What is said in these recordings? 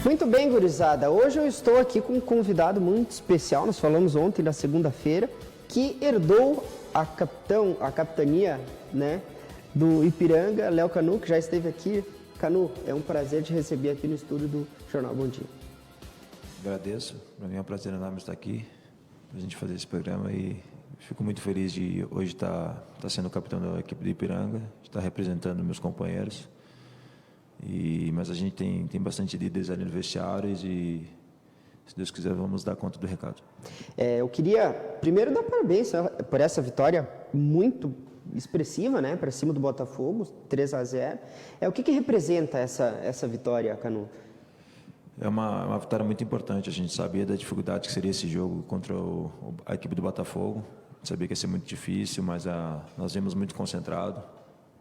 Muito bem, gurizada. Hoje eu estou aqui com um convidado muito especial. Nós falamos ontem, na segunda-feira, que herdou a capitania, né, do Ipiranga, Léo Canu, que já esteve aqui. Canu, é um prazer te receber aqui no estúdio do Jornal Bom Dia. Agradeço. Para mim é um prazer enorme estar aqui para a gente fazer esse programa e fico muito feliz de hoje estar sendo capitão da equipe do Ipiranga, estar representando meus companheiros. Mas a gente tem bastante líderes ali no vestiário e, se Deus quiser, vamos dar conta do recado. Eu queria primeiro dar parabéns por essa vitória muito expressiva, né, para cima do Botafogo, 3-0. O que representa essa vitória, Canu? É uma vitória muito importante. A gente sabia da dificuldade que seria esse jogo contra a equipe do Botafogo. Sabia que ia ser muito difícil, mas nós vimos muito concentrado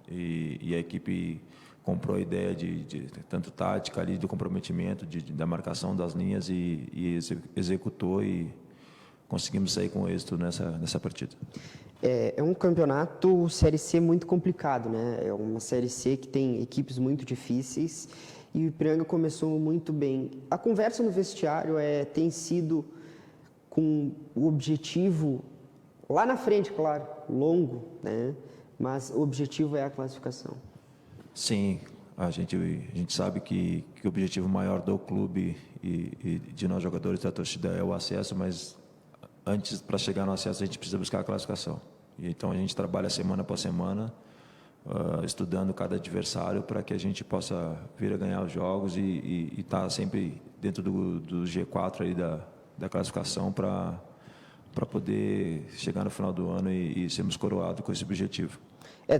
e a equipe comprou a ideia de tanto tática ali, do comprometimento, da marcação das linhas e executou e conseguimos sair com êxito nessa partida. É um campeonato Série C muito complicado, né? É uma Série C que tem equipes muito difíceis e o Ipiranga começou muito bem. A conversa no vestiário tem sido com o objetivo lá na frente, claro, longo, né? Mas o objetivo é a classificação. Sim, a gente sabe que o objetivo maior do clube e de nós jogadores da torcida é o acesso, mas antes, para chegar no acesso, a gente precisa buscar a classificação. Então a gente trabalha semana após semana, estudando cada adversário para que a gente possa vir a ganhar os jogos e estar sempre dentro do G4 aí da classificação para poder chegar no final do ano e sermos coroados com esse objetivo.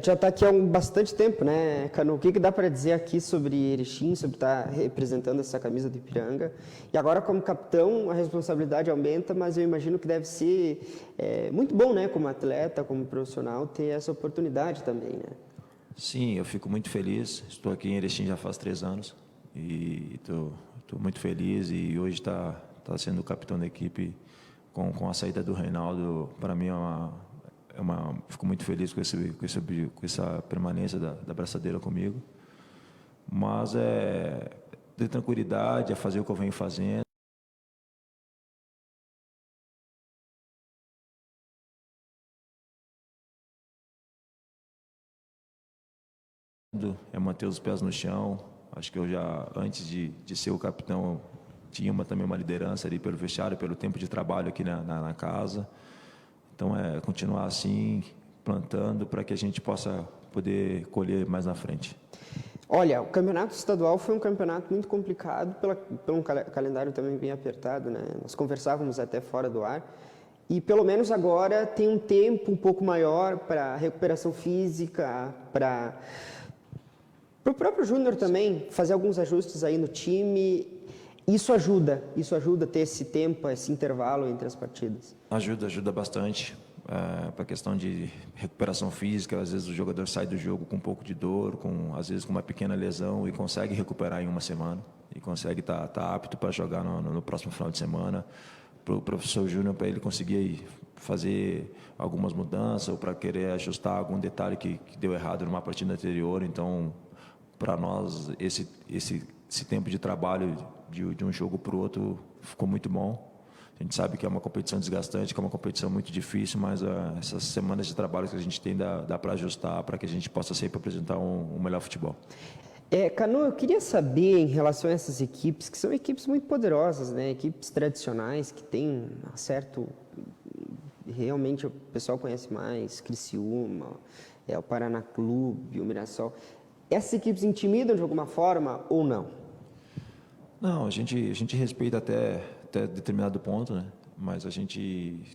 Já está aqui há bastante tempo, né, Canu? O que dá para dizer aqui sobre Erechim, sobre estar representando essa camisa do Ipiranga? E agora, como capitão, a responsabilidade aumenta, mas eu imagino que deve ser muito bom, né, como atleta, como profissional, ter essa oportunidade também, né? Sim, eu fico muito feliz. Estou aqui em Erechim já faz 3 anos e estou muito feliz e hoje está sendo o capitão da equipe com a saída do Reinaldo. Para mim fico muito feliz com essa permanência da braçadeira comigo, mas ter tranquilidade, fazer o que eu venho fazendo. É manter os pés no chão. Acho que eu já, antes de ser o capitão, tinha também uma liderança ali pelo vestiário, pelo tempo de trabalho aqui na casa. Então, continuar assim, plantando, para que a gente possa poder colher mais na frente. Olha, o campeonato estadual foi um campeonato muito complicado, pelo calendário também bem apertado, né? Nós conversávamos até fora do ar. E, pelo menos agora, tem um tempo um pouco maior para recuperação física, para o próprio Júnior também fazer alguns ajustes aí no time. Isso ajuda a ter esse tempo, esse intervalo entre as partidas. Ajuda bastante para a questão de recuperação física. Às vezes o jogador sai do jogo com um pouco de dor, às vezes com uma pequena lesão e consegue recuperar em uma semana e consegue estar apto para jogar no próximo final de semana. Para o professor Júnior, para ele conseguir fazer algumas mudanças ou para querer ajustar algum detalhe que deu errado numa partida anterior. Então, para nós, esse tempo de trabalho de um jogo para o outro ficou muito bom. A gente sabe que é uma competição desgastante, que é uma competição muito difícil, mas essas semanas de trabalho que a gente tem dá para ajustar, para que a gente possa sempre apresentar um melhor futebol. Canu, eu queria saber em relação a essas equipes, que são equipes muito poderosas, né? Equipes tradicionais, que têm um certo... Realmente o pessoal conhece mais, Criciúma, o Paraná Clube, o Mirassol. Essas equipes intimidam de alguma forma ou não? Não, a gente respeita até determinado ponto, né? Mas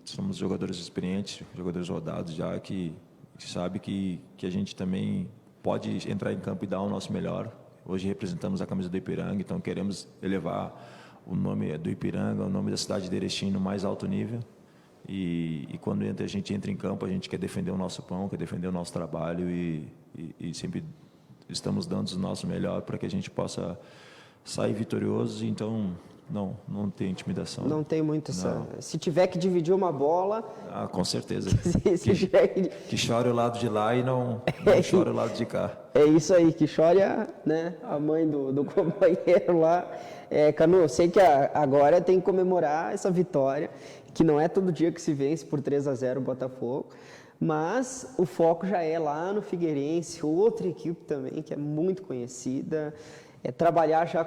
somos jogadores experientes, jogadores rodados já, que sabe que a gente também pode entrar em campo e dar o nosso melhor. Hoje representamos a camisa do Ipiranga, então queremos elevar o nome do Ipiranga, o nome da cidade de Erechim no mais alto nível. E quando a gente entra em campo, a gente quer defender o nosso pão, quer defender o nosso trabalho e sempre estamos dando o nosso melhor para que a gente possa sair vitorioso. Então, não tem intimidação. Não tem muito essa... Se tiver que dividir uma bola... Com certeza. Que chore o lado de lá e não chore o lado de cá. É isso aí, que chore a mãe do companheiro lá. Canu, eu sei que agora tem que comemorar essa vitória, que não é todo dia que se vence por 3-0 o Botafogo, mas o foco já é lá no Figueirense, outra equipe também que é muito conhecida, trabalhar já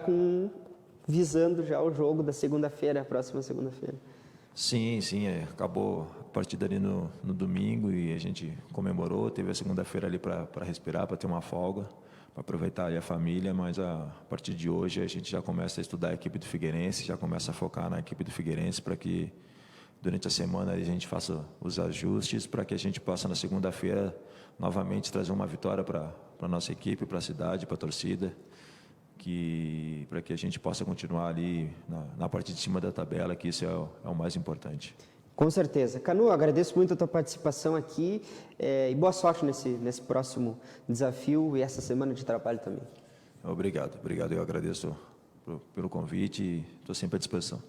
visando já o jogo da segunda-feira, a próxima segunda-feira. Sim, acabou a partida ali no domingo e a gente comemorou, teve a segunda-feira ali para respirar, para ter uma folga, para aproveitar ali a família, mas a partir de hoje a gente já começa a estudar a equipe do Figueirense, já começa a focar na equipe do Figueirense para que durante a semana a gente faça os ajustes para que a gente possa na segunda-feira novamente trazer uma vitória para a nossa equipe, para a cidade, para a torcida, para que a gente possa continuar ali na parte de cima da tabela, que isso é o mais importante. Com certeza. Canu, agradeço muito a tua participação aqui e boa sorte nesse próximo desafio e essa semana de trabalho também. Obrigado. Eu agradeço pelo convite e estou sempre à disposição.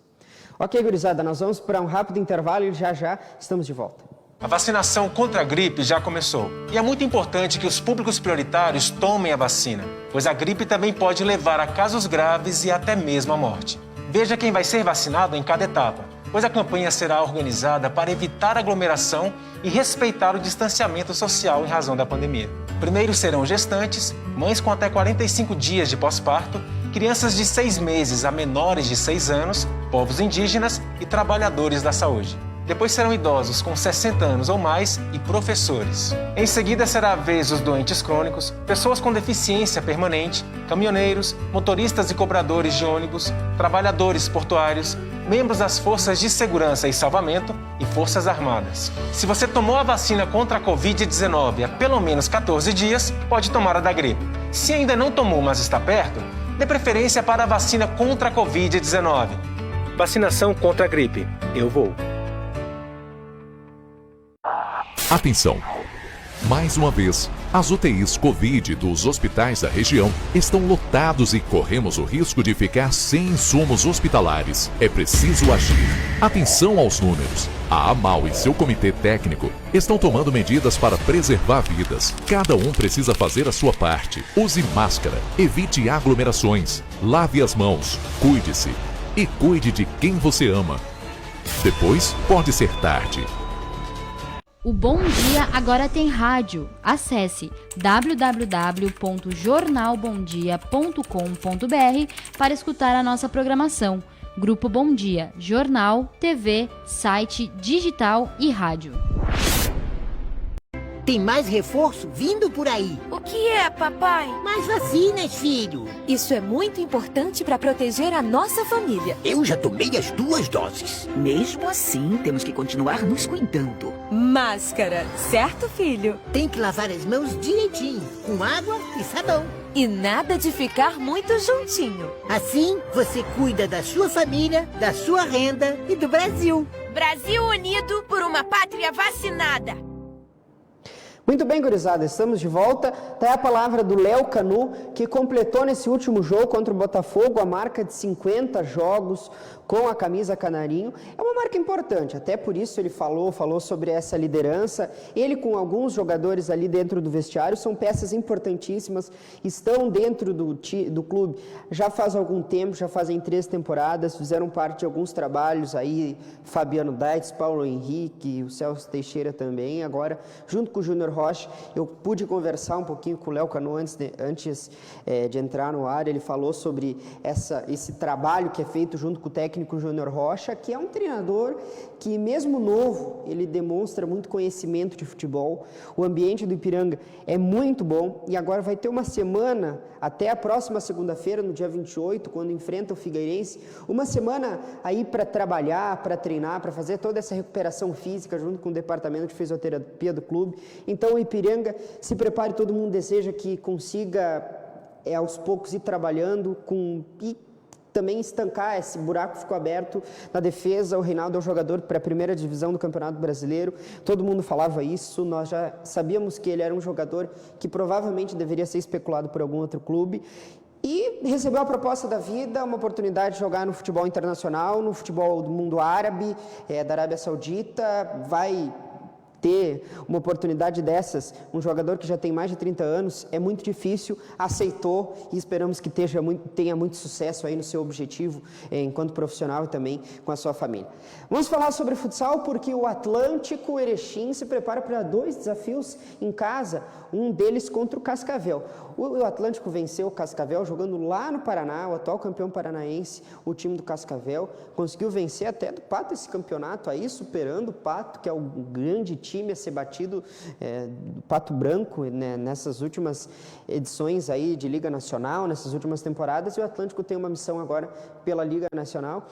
Ok, gurizada, nós vamos para um rápido intervalo e já estamos de volta. A vacinação contra a gripe já começou. E é muito importante que os públicos prioritários tomem a vacina, pois a gripe também pode levar a casos graves e até mesmo a morte. Veja quem vai ser vacinado em cada etapa, pois a campanha será organizada para evitar aglomeração e respeitar o distanciamento social em razão da pandemia. Primeiro serão gestantes, mães com até 45 dias de pós-parto, crianças de 6 meses a menores de 6 anos, povos indígenas e trabalhadores da saúde. Depois serão idosos com 60 anos ou mais e professores. Em seguida será a vez dos doentes crônicos, pessoas com deficiência permanente, caminhoneiros, motoristas e cobradores de ônibus, trabalhadores portuários, membros das forças de segurança e salvamento e forças armadas. Se você tomou a vacina contra a Covid-19 há pelo menos 14 dias, pode tomar a da gripe. Se ainda não tomou, mas está perto, dê preferência para a vacina contra a Covid-19. Vacinação contra a gripe. Eu vou. Atenção! Mais uma vez, as UTIs Covid dos hospitais da região estão lotados e corremos o risco de ficar sem insumos hospitalares. É preciso agir. Atenção aos números. A AMAL e seu comitê técnico estão tomando medidas para preservar vidas. Cada um precisa fazer a sua parte. Use máscara, evite aglomerações, lave as mãos, cuide-se e cuide de quem você ama. Depois pode ser tarde. O Bom Dia agora tem rádio. Acesse www.jornalbomdia.com.br para escutar a nossa programação. Grupo Bom Dia, jornal, TV, site, digital e rádio. Tem mais reforço vindo por aí. O que é, papai? Mais vacinas, filho. Isso é muito importante para proteger a nossa família. Eu já tomei as 2 doses. Mesmo assim, temos que continuar nos cuidando. Máscara, certo, filho? Tem que lavar as mãos direitinho, com água e sabão. E nada de ficar muito juntinho. Assim, você cuida da sua família, da sua renda e do Brasil. Brasil unido por uma pátria vacinada. Muito bem, gurizada, estamos de volta. Tá a palavra do Léo Canu, que completou nesse último jogo contra o Botafogo a marca de 50 jogos com a camisa canarinho. É uma marca importante, até por isso ele falou sobre essa liderança. Ele com alguns jogadores ali dentro do vestiário, são peças importantíssimas, estão dentro do clube já faz algum tempo, já fazem 3 temporadas, fizeram parte de alguns trabalhos aí, Fabiano Daitz, Paulo Henrique, o Celso Teixeira também. Agora, junto com o Júnior Rocha, eu pude conversar um pouquinho com o Léo Canu antes de entrar no ar. Ele falou sobre esse trabalho que é feito junto com o técnico Júnior Rocha, que é um treinador que, mesmo novo, ele demonstra muito conhecimento de futebol. O ambiente do Ipiranga é muito bom e agora vai ter uma semana, até a próxima segunda-feira, no dia 28, quando enfrenta o Figueirense, uma semana aí para trabalhar, para treinar, para fazer toda essa recuperação física junto com o departamento de fisioterapia do clube. Então o Ipiranga se prepare, todo mundo deseja que consiga aos poucos ir trabalhando e também estancar esse buraco que ficou aberto na defesa. O Reinaldo é o jogador para a primeira divisão do Campeonato Brasileiro, todo mundo falava isso, nós já sabíamos que ele era um jogador que provavelmente deveria ser especulado por algum outro clube. E recebeu a proposta da vida, uma oportunidade de jogar no futebol internacional, no futebol do mundo árabe, da Arábia Saudita, vai ter uma oportunidade dessas, um jogador que já tem mais de 30 anos, é muito difícil, aceitou e esperamos que tenha muito sucesso aí no seu objetivo enquanto profissional e também com a sua família. Vamos falar sobre futsal porque o Atlântico Erechim se prepara para 2 desafios em casa, um deles contra o Cascavel. O Atlântico venceu o Cascavel jogando lá no Paraná, o atual campeão paranaense, o time do Cascavel, conseguiu vencer até do Pato esse campeonato aí, superando o Pato, que é o grande time a ser batido do Pato Branco, né, nessas últimas edições aí de Liga Nacional, nessas últimas temporadas, e o Atlântico tem uma missão agora pela Liga Nacional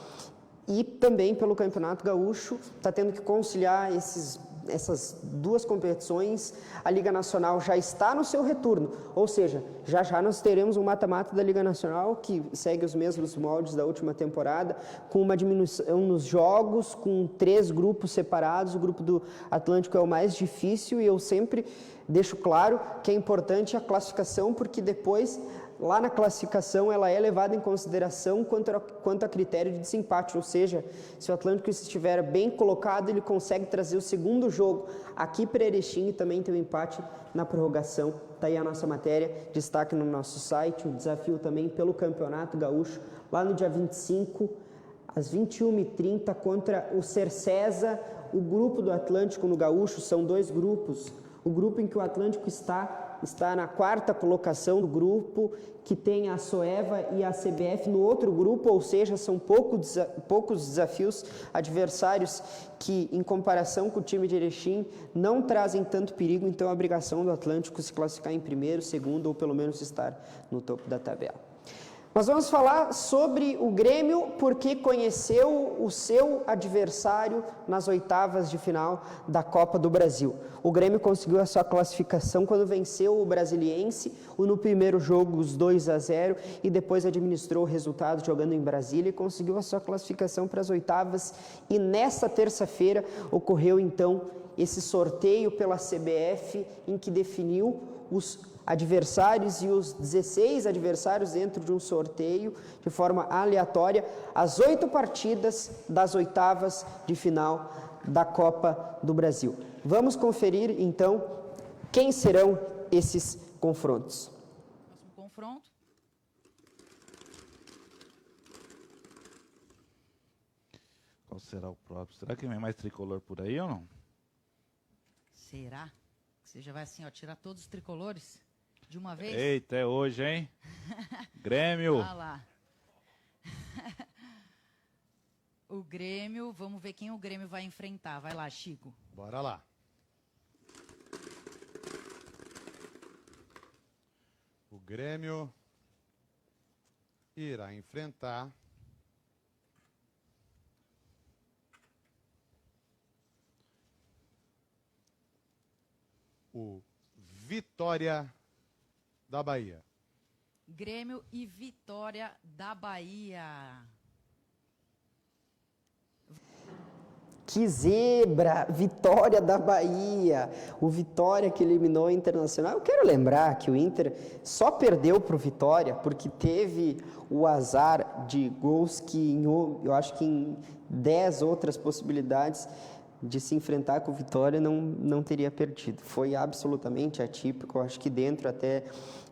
e também pelo Campeonato Gaúcho, está tendo que conciliar essas 2 competições. A Liga Nacional já está no seu retorno, ou seja, já nós teremos um mata-mata da Liga Nacional que segue os mesmos moldes da última temporada, com uma diminuição nos jogos, com 3 grupos separados. O grupo do Atlântico é o mais difícil e eu sempre deixo claro que é importante a classificação, porque depois, lá na classificação, ela é levada em consideração quanto a critério de desempate, ou seja, se o Atlântico estiver bem colocado, ele consegue trazer o segundo jogo aqui para Erechim e também ter um empate na prorrogação. Está aí a nossa matéria, destaque no nosso site, o desafio também pelo Campeonato Gaúcho, lá no dia 25, às 21h30, contra o Cercesa, o grupo do Atlântico no Gaúcho. São 2 grupos. O grupo em que o Atlântico está na 4ª colocação do grupo, que tem a Soeva e a CBF no outro grupo, ou seja, são poucos desafios, adversários que, em comparação com o time de Erechim, não trazem tanto perigo, então a obrigação do Atlântico se classificar em primeiro, segundo ou pelo menos estar no topo da tabela. Nós vamos falar sobre o Grêmio, porque conheceu o seu adversário nas 8avas de final da Copa do Brasil. O Grêmio conseguiu a sua classificação quando venceu o Brasiliense, no primeiro jogo os 2-0, e depois administrou o resultado jogando em Brasília e conseguiu a sua classificação para as 8avas. E nesta terça-feira ocorreu então esse sorteio pela CBF, em que definiu os adversários e os 16 adversários dentro de um sorteio de forma aleatória, as 8 partidas das 8avas de final da Copa do Brasil. Vamos conferir então quem serão esses confrontos. Próximo confronto. Qual será o próprio? Será que vem mais tricolor por aí ou não? Será? Você já vai assim, ó, tirar todos os tricolores de uma vez? Eita, é hoje, hein? Grêmio. Olha lá. O Grêmio, vamos ver quem o Grêmio vai enfrentar. Vai lá, Chico. Bora lá. O Grêmio irá enfrentar o Vitória da Bahia. Grêmio e Vitória da Bahia. Que zebra! Vitória da Bahia! O Vitória que eliminou o Internacional. Eu quero lembrar que o Inter só perdeu para o Vitória porque teve o azar de gols que, eu acho que em 10 outras possibilidades de se enfrentar com o Vitória não teria perdido. Foi absolutamente atípico, eu acho que dentro até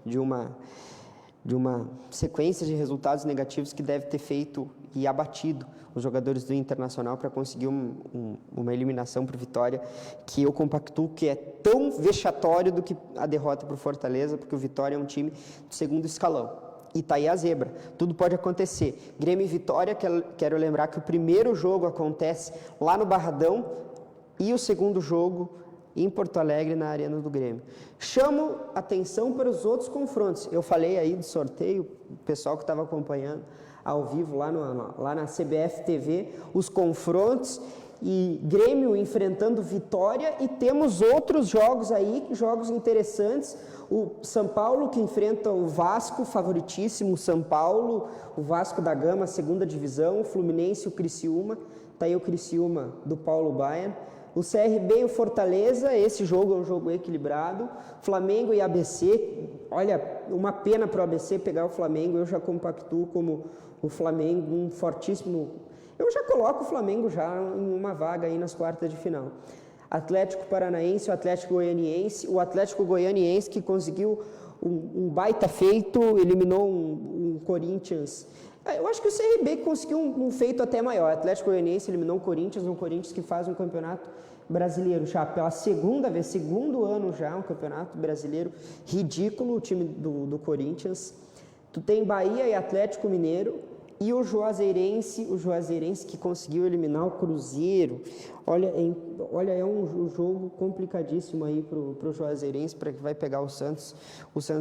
de uma sequência de resultados negativos que deve ter feito e abatido os jogadores do Internacional para conseguir uma eliminação para o Vitória, que eu compactuo que é tão vexatório do que a derrota para o Fortaleza, porque o Vitória é um time do segundo escalão. E tá aí a zebra, tudo pode acontecer. Grêmio e Vitória, quero lembrar que o primeiro jogo acontece lá no Barradão e o segundo jogo em Porto Alegre, na Arena do Grêmio. Chamo atenção para os outros confrontos. Eu falei aí do sorteio, o pessoal que estava acompanhando ao vivo lá na CBF TV, os confrontos, e Grêmio enfrentando Vitória, e temos outros jogos aí, jogos interessantes. O São Paulo que enfrenta o Vasco, favoritíssimo São Paulo, o Vasco da Gama, segunda divisão, o Fluminense e o Criciúma, tá aí o Criciúma do Paulo Baier. O CRB e o Fortaleza, esse jogo é um jogo equilibrado. Flamengo e ABC, olha, uma pena para o ABC pegar o Flamengo, eu já compactuo como o Flamengo um fortíssimo... Eu já coloco o Flamengo já em uma vaga aí nas quartas de final. Atlético Paranaense, o Atlético Goianiense que conseguiu um baita feito, eliminou um Corinthians. Eu acho que o CRB conseguiu um feito até maior. O Atlético Goianiense eliminou um Corinthians que faz um campeonato brasileiro já pela segunda vez, segundo ano já, um campeonato brasileiro ridículo, o time do Corinthians. Tu tem Bahia e Atlético Mineiro e o Juazeirense que conseguiu eliminar o Cruzeiro. Olha, é um jogo complicadíssimo aí pro Juazeirense, para que vai pegar o Santos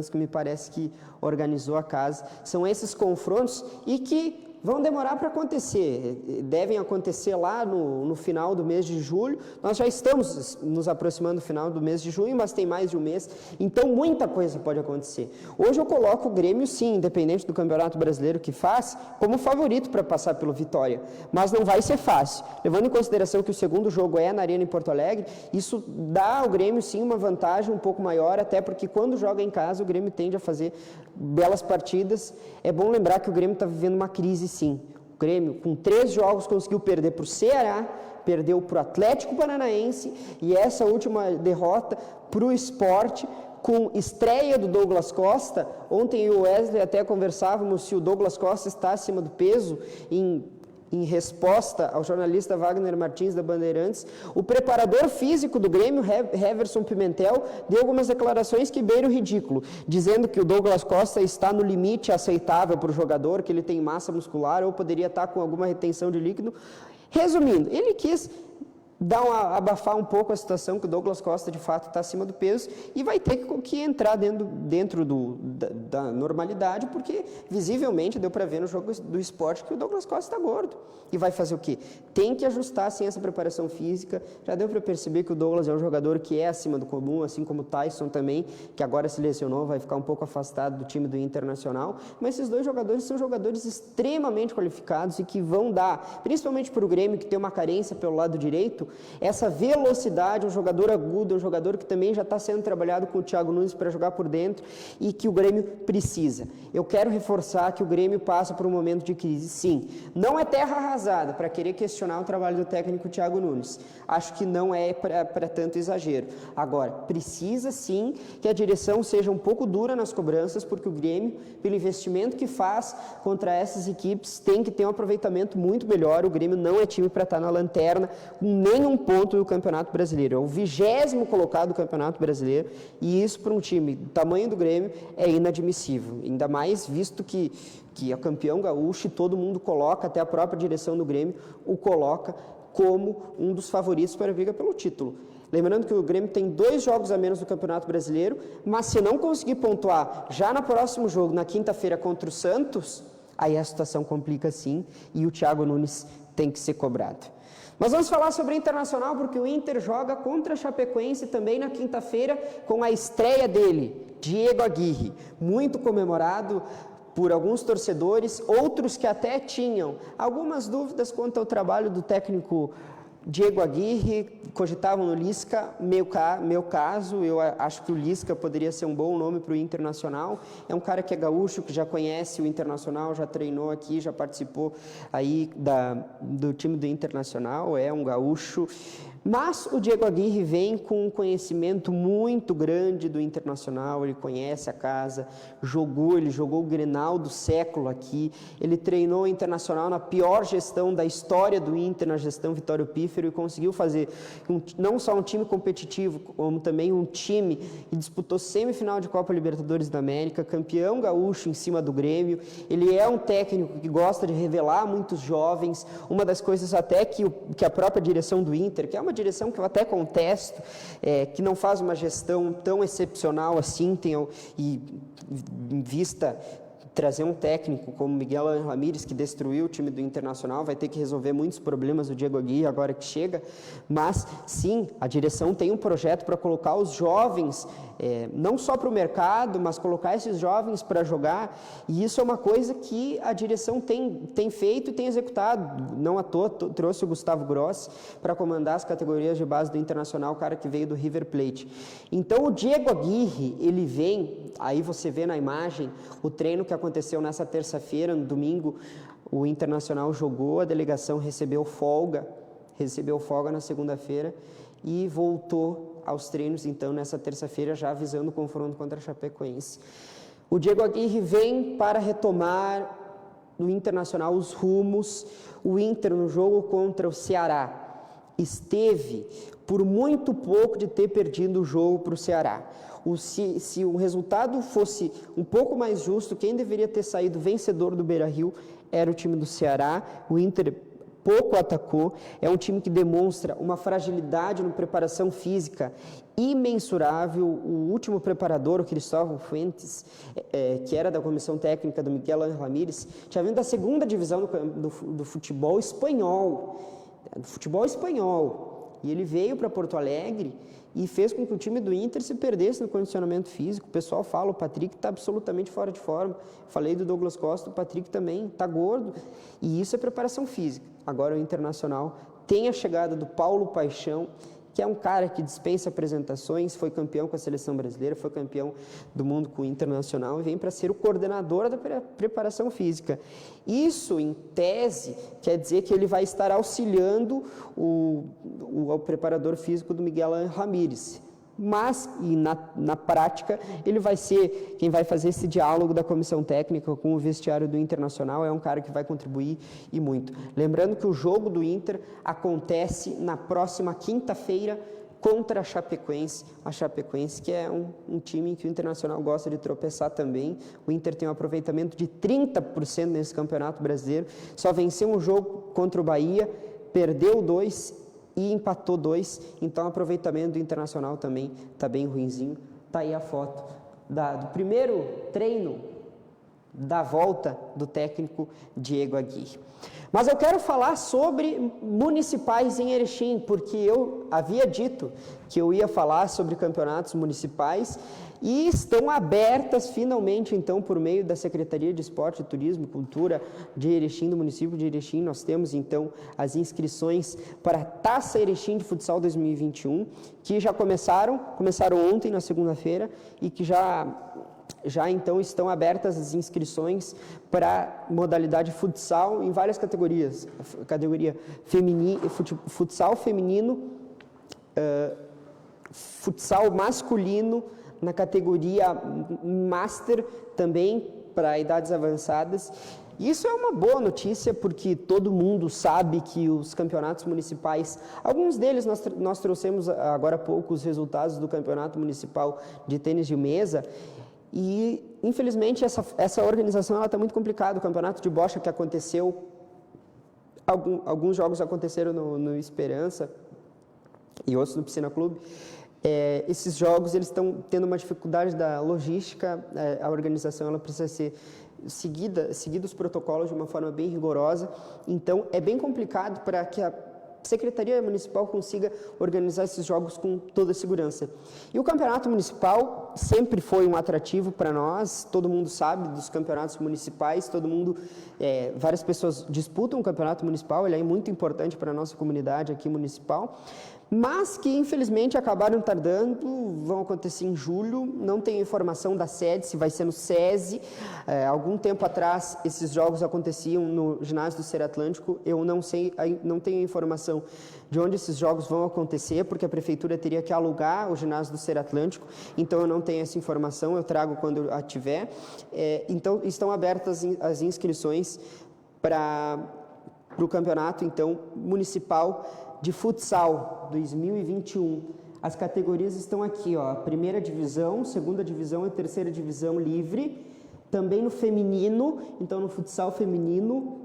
que me parece que organizou a casa. São esses confrontos e que vão demorar para acontecer, devem acontecer lá no final do mês de julho. Nós já estamos nos aproximando do final do mês de junho, mas tem mais de um mês, então muita coisa pode acontecer. Hoje eu coloco o Grêmio, sim, independente do Campeonato Brasileiro que faz, como favorito para passar pelo Vitória, mas não vai ser fácil. Levando em consideração que o segundo jogo é na Arena em Porto Alegre, isso dá ao Grêmio, sim, uma vantagem um pouco maior, até porque quando joga em casa o Grêmio tende a fazer belas partidas. É bom lembrar que o Grêmio está vivendo uma crise, sim. O Grêmio, com 3 jogos, conseguiu perder para o Ceará, perdeu para o Atlético Paranaense e essa última derrota para o Sport, com estreia do Douglas Costa. Ontem eu e o Wesley até conversávamos se o Douglas Costa está acima do peso, em resposta ao jornalista Wagner Martins da Bandeirantes. O preparador físico do Grêmio, Heverson Pimentel, deu algumas declarações que beiram o ridículo, dizendo que o Douglas Costa está no limite aceitável para o jogador, que ele tem massa muscular ou poderia estar com alguma retenção de líquido. Resumindo, ele quis abafar um pouco a situação que o Douglas Costa de fato está acima do peso e vai ter que entrar dentro da normalidade, porque visivelmente deu para ver no jogo do Sport que o Douglas Costa está gordo. E vai fazer o quê? Tem que ajustar sim essa preparação física. Já deu para perceber que o Douglas é um jogador que é acima do comum, assim como o Tyson também, que agora se lesionou, vai ficar um pouco afastado do time do Internacional. Mas esses dois jogadores são jogadores extremamente qualificados e que vão dar, principalmente para o Grêmio, que tem uma carência pelo lado direito, essa velocidade, um jogador agudo, um jogador que também já está sendo trabalhado com o Thiago Nunes para jogar por dentro e que o Grêmio precisa. Eu quero reforçar que o Grêmio passa por um momento de crise, sim. Não é terra arrasada para querer questionar o trabalho do técnico Thiago Nunes. Acho que não é para tanto exagero. Agora, precisa sim que a direção seja um pouco dura nas cobranças, porque o Grêmio, pelo investimento que faz contra essas equipes, tem que ter um aproveitamento muito melhor. O Grêmio não é time para estar na lanterna, nenhum ponto do Campeonato Brasileiro. É o 20º colocado do Campeonato Brasileiro e isso para um time do tamanho do Grêmio é inadmissível. Ainda mais visto que é campeão gaúcho e todo mundo coloca, até a própria direção do Grêmio o coloca como um dos favoritos para a briga pelo título. Lembrando que o Grêmio tem 2 jogos a menos no Campeonato Brasileiro, mas se não conseguir pontuar já no próximo jogo, na quinta-feira contra o Santos, aí a situação complica sim e o Thiago Nunes tem que ser cobrado. Mas vamos falar sobre o Internacional, porque o Inter joga contra a Chapecoense também na quinta-feira, com a estreia dele, Diego Aguirre, muito comemorado por alguns torcedores, outros que até tinham algumas dúvidas quanto ao trabalho do técnico Diego Aguirre, cogitavam no Lisca. Meu caso, eu acho que o Lisca poderia ser um bom nome para o Internacional. É um cara que é gaúcho, que já conhece o Internacional, já treinou aqui, já participou aí do time do Internacional, é um gaúcho. Mas o Diego Aguirre vem com um conhecimento muito grande do Internacional, ele conhece a casa, ele jogou o Grenal do século aqui, ele treinou o Internacional na pior gestão da história do Inter, na gestão Vitório Pífero, e conseguiu fazer não só um time competitivo, como também um time que disputou semifinal de Copa Libertadores da América, campeão gaúcho em cima do Grêmio. Ele é um técnico que gosta de revelar muitos jovens, uma das coisas até que a própria direção do Inter, que é uma direção que eu até contesto, que não faz uma gestão tão excepcional assim, e em vista trazer um técnico como Miguel Ramírez, que destruiu o time do Internacional, vai ter que resolver muitos problemas do Diego Aguirre agora que chega, mas sim, a direção tem um projeto para colocar os jovens, não só para o mercado, mas colocar esses jovens para jogar, e isso é uma coisa que a direção tem feito e tem executado. Não à toa trouxe o Gustavo Grossi para comandar as categorias de base do Internacional, o cara que veio do River Plate. Então o Diego Aguirre, ele vem, aí você vê na imagem o treino que aconteceu nessa terça-feira, no domingo, o Internacional jogou, a delegação recebeu folga na segunda-feira, e voltou aos treinos, então, nessa terça-feira, já visando o confronto contra a Chapecoense. O Diego Aguirre vem para retomar no Internacional os rumos. O Inter, no jogo contra o Ceará, esteve por muito pouco de ter perdido o jogo para o Ceará. Se o resultado fosse um pouco mais justo, quem deveria ter saído vencedor do Beira-Rio era o time do Ceará. O Inter pouco atacou, é um time que demonstra uma fragilidade na preparação física imensurável. O último preparador, o Cristóvão Fuentes, que era da comissão técnica do Miguel Ángel Ramírez, tinha vindo da segunda divisão do futebol espanhol, e ele veio para Porto Alegre e fez com que o time do Inter se perdesse no condicionamento físico. O pessoal fala, o Patrick está absolutamente fora de forma. Falei do Douglas Costa, o Patrick também está gordo. E isso é preparação física. Agora o Internacional tem a chegada do Paulo Paixão, que é um cara que dispensa apresentações, foi campeão com a seleção brasileira, foi campeão do mundo com o Internacional e vem para ser o coordenador da preparação física. Isso, em tese, quer dizer que ele vai estar auxiliando o preparador físico do Miguel Ángel Ramírez. Mas, e na prática, ele vai ser quem vai fazer esse diálogo da comissão técnica com o vestiário do Internacional, é um cara que vai contribuir e muito. Lembrando que o jogo do Inter acontece na próxima quinta-feira contra a Chapecoense que é um time que o Internacional gosta de tropeçar também. O Inter tem um aproveitamento de 30% nesse Campeonato Brasileiro, só venceu um jogo contra o Bahia, perdeu 2 e empatou 2, então o aproveitamento do Internacional também está bem ruinzinho. Está aí a foto do primeiro treino da volta do técnico Diego Aguirre. Mas eu quero falar sobre municipais em Erechim, porque eu havia dito que eu ia falar sobre campeonatos municipais e estão abertas finalmente, então, por meio da Secretaria de Esporte, Turismo e Cultura de Erechim, do município de Erechim, nós temos, então, as inscrições para a Taça Erechim de Futsal 2021, que já começaram ontem, na segunda-feira, e que já então estão abertas as inscrições para modalidade futsal em várias categorias. Categoria futsal feminino, futsal masculino, na categoria Master também para idades avançadas. Isso é uma boa notícia porque todo mundo sabe que os campeonatos municipais, alguns deles nós trouxemos agora há pouco os resultados do campeonato municipal de tênis de mesa e infelizmente essa organização está muito complicada. O campeonato de bocha que aconteceu, alguns jogos aconteceram no Esperança e outros no Piscina Clube. Esses jogos eles estão tendo uma dificuldade da logística, a organização ela precisa ser seguida os protocolos de uma forma bem rigorosa, então é bem complicado para que a Secretaria Municipal consiga organizar esses jogos com toda a segurança. E o Campeonato Municipal sempre foi um atrativo para nós, todo mundo sabe dos campeonatos municipais, várias pessoas disputam o Campeonato Municipal, ele é muito importante para a nossa comunidade aqui municipal, mas que infelizmente acabaram tardando, vão acontecer em julho, não tenho informação da sede, se vai ser no SESI. Algum tempo atrás esses jogos aconteciam no ginásio do Ser Atlântico, eu não sei, não tenho informação de onde esses jogos vão acontecer, porque a prefeitura teria que alugar o ginásio do Ser Atlântico, então eu não tenho essa informação, eu trago quando a tiver. Então estão abertas as inscrições para o campeonato então municipal de futsal 2021. As categorias estão aqui, ó, primeira divisão, segunda divisão e terceira divisão livre, também no feminino, então no futsal feminino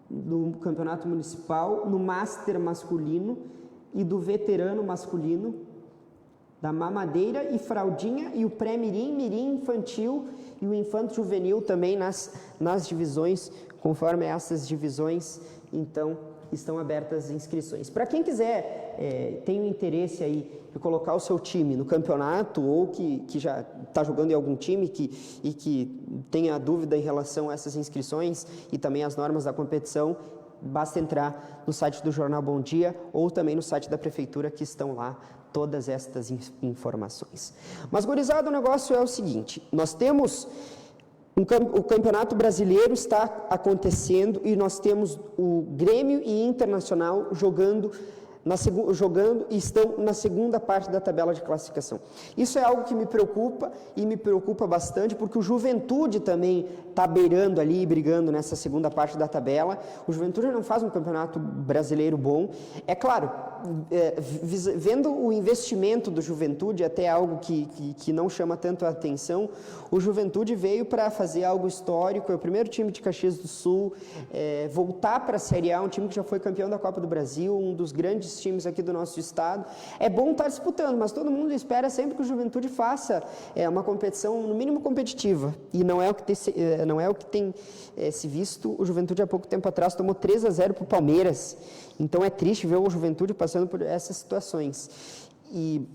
do campeonato municipal, no master masculino e do veterano masculino, da mamadeira e fraldinha e o pré-mirim, mirim infantil e o infanto juvenil também nas divisões, conforme essas divisões, então estão abertas as inscrições. Para quem quiser, tem um interesse aí de colocar o seu time no campeonato ou que já está jogando em algum time e que tenha dúvida em relação a essas inscrições e também as normas da competição, basta entrar no site do Jornal Bom Dia ou também no site da Prefeitura que estão lá todas estas informações. Mas, gurizada, o negócio é o seguinte, nós temos... O Campeonato Brasileiro está acontecendo e nós temos o Grêmio e Internacional jogando jogando e estão na segunda parte da tabela de classificação. Isso é algo que me preocupa e me preocupa bastante, porque o Juventude também está beirando ali, brigando nessa segunda parte da tabela. O Juventude não faz um campeonato brasileiro bom. É claro, vendo o investimento do Juventude, até algo que não chama tanto a atenção, o Juventude veio para fazer algo histórico, é o primeiro time de Caxias do Sul, voltar para a Série A, um time que já foi campeão da Copa do Brasil, um dos grandes times aqui do nosso estado. É bom estar disputando, mas todo mundo espera sempre que o Juventude faça uma competição, no mínimo, competitiva. E não é o que tem se visto. O Juventude, há pouco tempo atrás, tomou 3-0 para o Palmeiras. Então é triste ver o Juventude passando por essas situações. E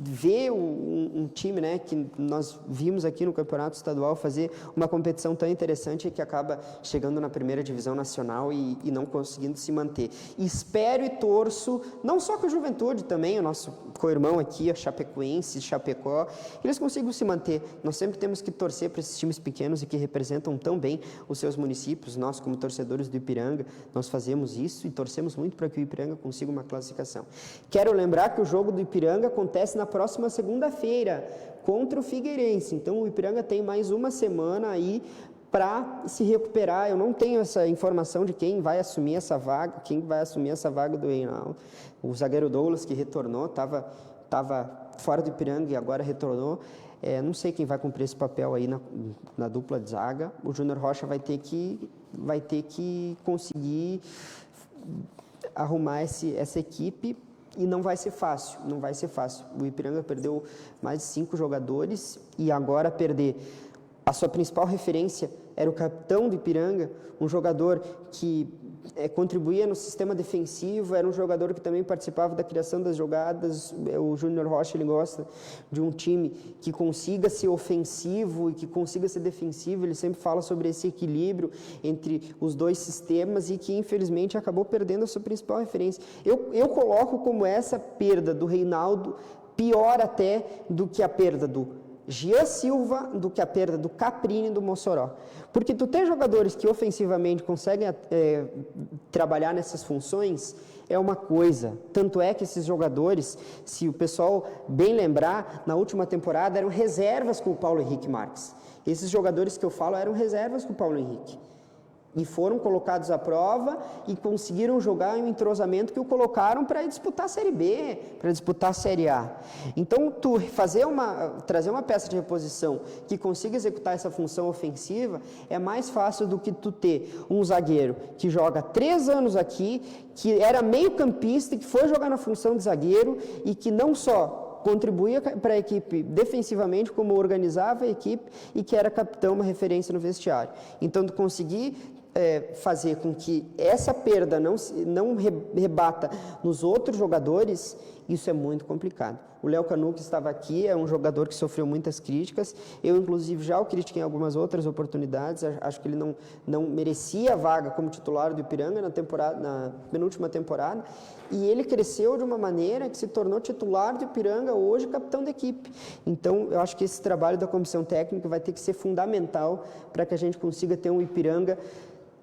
ver um time, né, que nós vimos aqui no Campeonato Estadual fazer uma competição tão interessante que acaba chegando na primeira divisão nacional e não conseguindo se manter. E espero e torço, não só com o Juventude também, o nosso co-irmão aqui, a Chapecoense, Chapecó, que eles consigam se manter. Nós sempre temos que torcer para esses times pequenos e que representam tão bem os seus municípios. Nós, como torcedores do Ipiranga, nós fazemos isso e torcemos muito para que o Ipiranga consiga uma classificação. Quero lembrar que o jogo do Ipiranga acontece na próxima segunda-feira, contra o Figueirense. Então, o Ipiranga tem mais uma semana aí para se recuperar. Eu não tenho essa informação de quem vai assumir essa vaga, do Reinaldo. O zagueiro Douglas, que retornou, estava fora do Ipiranga e agora retornou. Não sei quem vai cumprir esse papel aí na dupla de zaga. O Júnior Rocha vai ter que conseguir arrumar essa equipe. E não vai ser fácil. O Ipiranga perdeu mais de 5 jogadores e agora perder a sua principal referência era o capitão do Ipiranga, um jogador que contribuía no sistema defensivo, era um jogador que também participava da criação das jogadas. O Júnior Rocha, ele gosta de um time que consiga ser ofensivo e que consiga ser defensivo. Ele sempre fala sobre esse equilíbrio entre os dois sistemas e que, infelizmente, acabou perdendo a sua principal referência. Eu coloco como essa perda do Reinaldo pior até do que a perda do Gian Silva, do que a perda do Caprini e do Mossoró. Porque tu tem jogadores que ofensivamente conseguem trabalhar nessas funções, é uma coisa. Tanto é que esses jogadores, se o pessoal bem lembrar, na última temporada eram reservas com o Paulo Henrique Marques. Esses jogadores que eu falo eram reservas com o Paulo Henrique. E foram colocados à prova e conseguiram jogar em um entrosamento que o colocaram para disputar a Série B, para disputar a Série A. Então, tu trazer uma peça de reposição que consiga executar essa função ofensiva é mais fácil do que tu ter um zagueiro que joga 3 anos aqui, que era meio campista, que foi jogar na função de zagueiro e que não só contribuía para a equipe defensivamente, como organizava a equipe e que era capitão, uma referência no vestiário. Então, tu conseguir fazer com que essa perda não rebata nos outros jogadores, isso é muito complicado. O Léo Canu, que estava aqui, é um jogador que sofreu muitas críticas. Eu, inclusive, já o critiquei em algumas outras oportunidades. Acho que ele não merecia a vaga como titular do Ipiranga na penúltima temporada. E ele cresceu de uma maneira que se tornou titular do Ipiranga, hoje capitão da equipe. Então, eu acho que esse trabalho da comissão técnica vai ter que ser fundamental para que a gente consiga ter um Ipiranga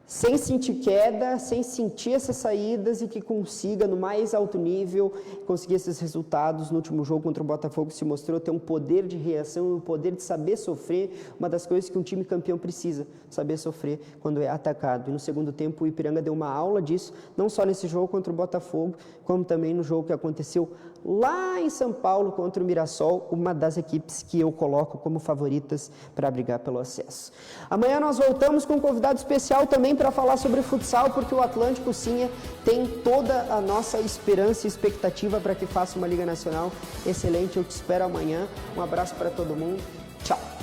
sem sentir queda, sem sentir essas saídas e que consiga, no mais alto nível, conseguir esses resultados. No último jogo contra o Botafogo se mostrou ter um poder de reação e um poder de saber sofrer, uma das coisas que um time campeão precisa, saber sofrer quando é atacado. E no segundo tempo o Ipiranga deu uma aula disso, não só nesse jogo contra o Botafogo, como também no jogo que aconteceu lá em São Paulo contra o Mirassol, uma das equipes que eu coloco como favoritas para brigar pelo acesso. Amanhã nós voltamos com um convidado especial também para falar sobre futsal, porque o Atlântico Cinha tem toda a nossa esperança e expectativa para que faça uma Liga Nacional excelente. Eu te espero amanhã. Um abraço para todo mundo. Tchau.